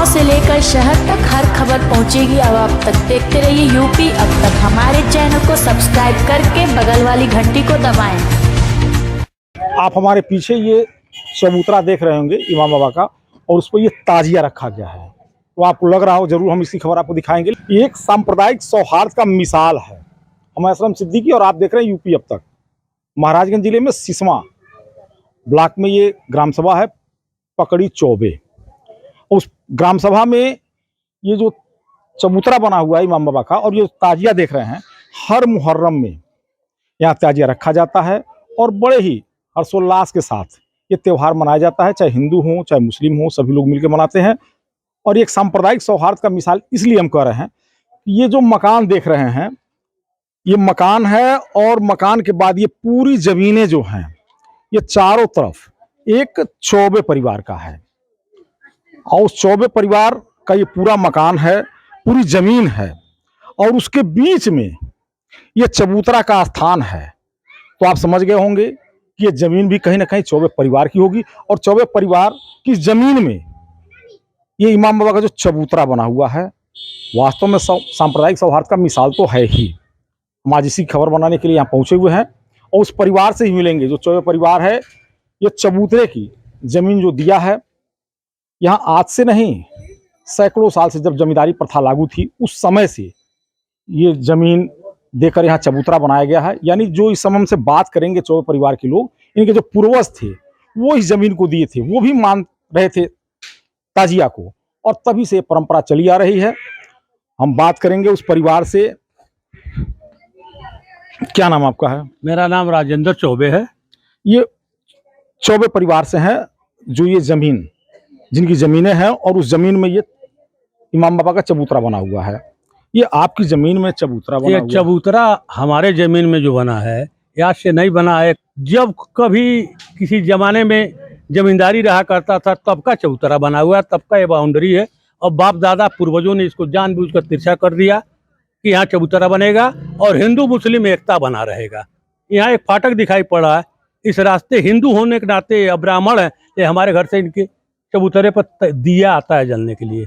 से लेकर शहर तक हर खबर पहुंचेगी अब आप तक। देखते रहिए यूपी अब तक। हमारे चैनल को सब्सक्राइब करके बगल वाली घंटी को दबाएं। आप हमारे पीछे ये चबूतरा देख रहे होंगे इमाम बाबा का, और उस पर ये ताजिया रखा गया है। तो आपको लग रहा हो जरूर हम इसकी खबर आपको दिखाएंगे। ये एक सांप्रदायिक सौहार्द का मिसाल है। हम असलम सिद्दीकी और आप देख रहे हैं यूपी अब तक। महाराजगंज जिले में सिसवा ब्लॉक में ये ग्राम सभा है, पकड़ी चौबे। उस ग्राम सभा में ये जो चबूतरा बना हुआ है इमाम बाबा का, और ये ताजिया देख रहे हैं, हर मुहर्रम में यहाँ ताजिया रखा जाता है और बड़े ही हर्षोल्लास के साथ ये त्यौहार मनाया जाता है। चाहे हिंदू हों चाहे मुस्लिम हों, सभी लोग मिलकर मनाते हैं। और ये एक सांप्रदायिक सौहार्द का मिसाल इसलिए हम कह रहे हैं, ये जो मकान देख रहे हैं ये मकान है, और मकान के बाद ये पूरी जमीनें जो हैं ये चारों तरफ एक चौबे परिवार का है, और उस चौबे परिवार का ये पूरा मकान है, पूरी जमीन है, और उसके बीच में ये चबूतरा का स्थान है। तो आप समझ गए होंगे कि ये जमीन भी कहीं ना कहीं चौबे परिवार की होगी, और चौबे परिवार की जमीन में ये इमाम बाबा का जो चबूतरा बना हुआ है, वास्तव में सांप्रदायिक सौहार्द का मिसाल तो है ही। हम आज इसी खबर बनाने के लिए यहाँ पहुंचे हुए हैं, और उस परिवार से ही मिलेंगे जो चौबे परिवार है। ये चबूतरे की जमीन जो दिया है, यहाँ आज से नहीं सैकड़ों साल से जब जमींदारी प्रथा लागू थी उस समय से ये जमीन देकर यहाँ चबूतरा बनाया गया है। यानी जो इस समय हमसे बात करेंगे चौबे परिवार के लोग, इनके जो पूर्वज थे वो इस जमीन को दिए थे, वो भी मान रहे थे ताजिया को, और तभी से परंपरा चली आ रही है। हम बात करेंगे उस परिवार से। क्या नाम आपका है? मेरा नाम राजेंद्र चौबे है। ये चौबे परिवार से हैं जो ये जमीन, जिनकी जमीनें हैं, और उस जमीन में ये इमाम बाबा का चबूतरा बना हुआ है। ये आपकी जमीन में चबूतरा बना ये हुआ चबूतरा हमारे जमीन में जो बना है आज से नहीं बना है। जब कभी किसी जमाने में जमींदारी रहा करता था तब का चबूतरा बना हुआ है, तब का ये बाउंड्री है। और बाप दादा पूर्वजों ने इसको जानबूझकर तिरछा कर दिया कि यहाँ चबूतरा बनेगा और हिंदू मुस्लिम एकता बना रहेगा। यहाँ एक फाटक दिखाई पड़ा है, इस रास्ते हिंदू होने के नाते या ब्राह्मण है, ये हमारे घर से इनके चबूतरे पर दिया आता है जलने के लिए,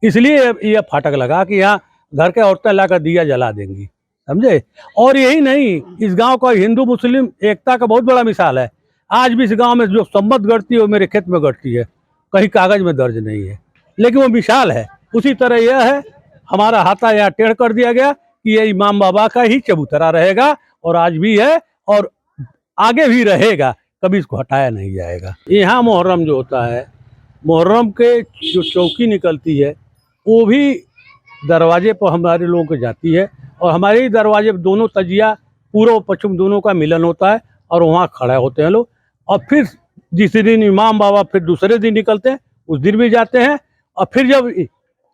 इसलिए ये फाटक लगा कि यहाँ घर के औरतें लाकर दिया जला देंगी, समझे। और यही नहीं, इस गांव का हिंदू मुस्लिम एकता का बहुत बड़ा मिसाल है। आज भी इस गांव में जो सम्मत गढ़ती है वो मेरे खेत में गढ़ती है, कहीं कागज में दर्ज नहीं है, लेकिन वो मिसाल है। उसी तरह यह है, हमारा हाथा यहाँ टेढ़ कर दिया गया कि ये इमाम बाबा का ही चबूतरा रहेगा, और आज भी है और आगे भी रहेगा, कभी इसको हटाया नहीं जाएगा। यहाँ मुहर्रम जो होता है, मुहर्रम के जो चौकी निकलती है वो भी दरवाजे पर हमारे लोगों को जाती है, और हमारे ही दरवाजे पर दोनों तजिया पूर्व पश्चिम दोनों का मिलन होता है, और वहाँ खड़े होते हैं लोग। और फिर जिस दिन इमाम बाबा फिर दूसरे दिन निकलते हैं उस दिन भी जाते हैं, और फिर जब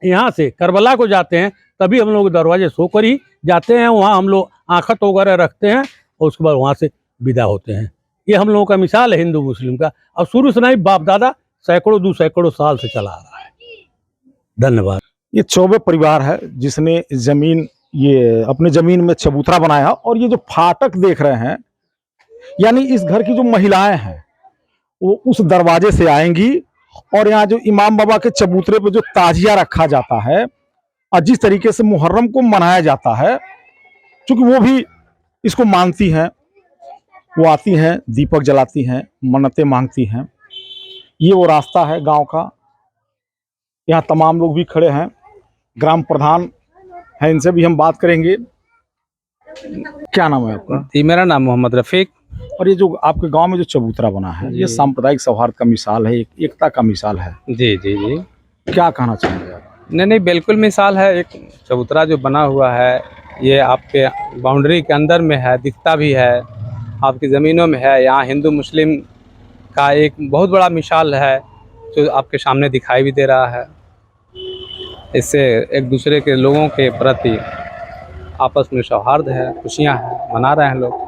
यहाँ से करबला को जाते हैं तभी हम लोग दरवाजे सोकर ही जाते हैं। वहाँ हम लोग आखत वगैरह रखते हैं और उसके बाद वहाँ से विदा होते हैं। ये हम लोगों का मिसाल है हिंदू मुस्लिम का, और शुरू से नहीं, बाप दादा सैकड़ों 200 साल से चला आ रहा है। धन्यवाद। ये चौबे परिवार है जिसने जमीन, ये अपने जमीन में चबूतरा बनाया। और ये जो फाटक देख रहे हैं, यानी इस घर की जो महिलाएं हैं वो उस दरवाजे से आएंगी, और यहाँ जो इमाम बाबा के चबूतरे पे जो ताजिया रखा जाता है और जिस तरीके से मुहर्रम को मनाया जाता है, क्योंकि वो भी इसको मानती हैं, वो आती हैं, दीपक जलाती हैं, मन्नतें मांगती हैं। ये वो रास्ता है गांव का। यहाँ तमाम लोग भी खड़े हैं, ग्राम प्रधान हैं, इनसे भी हम बात करेंगे। क्या नाम है आपका? जी, मेरा नाम मोहम्मद रफीक। और ये जो आपके गांव में जो चबूतरा बना है, ये सांप्रदायिक सौहार्द का मिसाल है, एक एकता का मिसाल है। जी जी जी, क्या कहना चाहेंगे आप? नहीं, बिल्कुल मिसाल है। एक चबूतरा जो बना हुआ है ये आपके बाउंड्री के अंदर में है, दिखता भी है, आपकी ज़मीनों में है। यहाँ हिंदू मुस्लिम का एक बहुत बड़ा मिसाल है जो आपके सामने दिखाई भी दे रहा है। इससे एक दूसरे के लोगों के प्रति आपस में सौहार्द है, खुशियाँ हैं, मना रहे हैं लोग।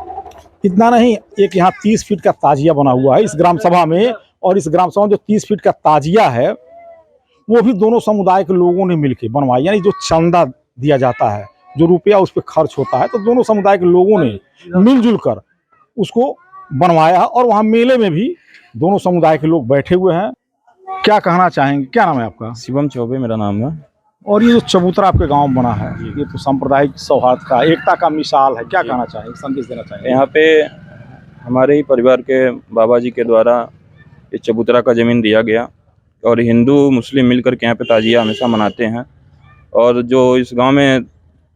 इतना नहीं, एक यहाँ 30 फीट का ताजिया बना हुआ है इस ग्राम सभा में, और इस ग्राम सभा में जो 30 फीट का ताजिया है वो भी दोनों समुदाय के लोगों ने मिलकर बनवाया। यानी जो चंदा दिया जाता है, जो रुपया उस पर खर्च होता है, तो दोनों समुदाय के लोगों ने मिलजुल कर उसको बनवाया, और वहाँ मेले में भी दोनों समुदाय के लोग बैठे हुए हैं। क्या कहना चाहेंगे, क्या नाम है आपका? शिवम चौबे मेरा नाम है। और ये जो चबूतरा आपके गांव में बना है, ये तो सांप्रदायिक सौहार्द का, एकता का मिसाल है, क्या कहना चाहेंगे, संदेश देना चाहेंगे? यहाँ पे हमारे ही परिवार के बाबा जी के द्वारा ये चबूतरा का ज़मीन दिया गया और हिंदू मुस्लिम मिलकर के यहाँ पे ताजिया हमेशा मनाते हैं। और जो इस गांव में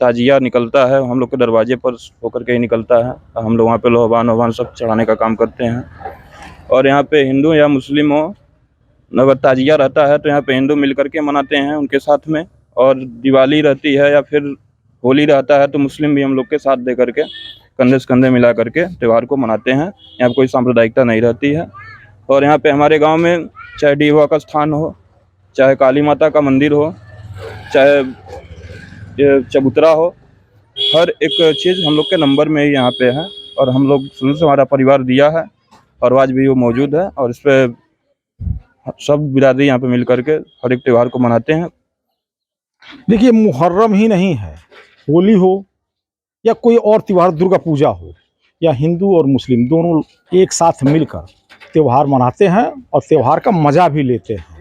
ताजिया निकलता है हम लोग के दरवाजे पर होकर के ही निकलता है। हम लोग वहाँ पे लोहबान वोहबान सब चढ़ाने का काम करते हैं। और यहाँ पे हिंदू या मुस्लिम हो, अगर ताजिया रहता है तो यहाँ पे हिंदू मिल करके मनाते हैं उनके साथ में। और दिवाली रहती है या फिर होली रहता है तो मुस्लिम भी हम लोग के साथ दे करके कंधे से कंधे मिला करके त्यौहार को मनाते हैं। यहाँ पे कोई सांप्रदायिकता नहीं रहती है। और यहाँ पे हमारे गांव में चाहे डीवा का स्थान हो, चाहे काली माता का मंदिर हो, चाहे ये चबूतरा हो, हर एक चीज़ हम लोग के नंबर में ही यहाँ पे है। और हम लोग शुरू से हमारा परिवार दिया है और आज भी वो मौजूद है। और इस पर सब बिरादरी यहाँ पे मिल करके हर एक त्यौहार को मनाते हैं। देखिए, मुहर्रम ही नहीं है, होली हो या कोई और त्योहार, दुर्गा पूजा हो, या हिंदू और मुस्लिम दोनों एक साथ मिलकर त्योहार मनाते हैं और त्योहार का मजा भी लेते हैं।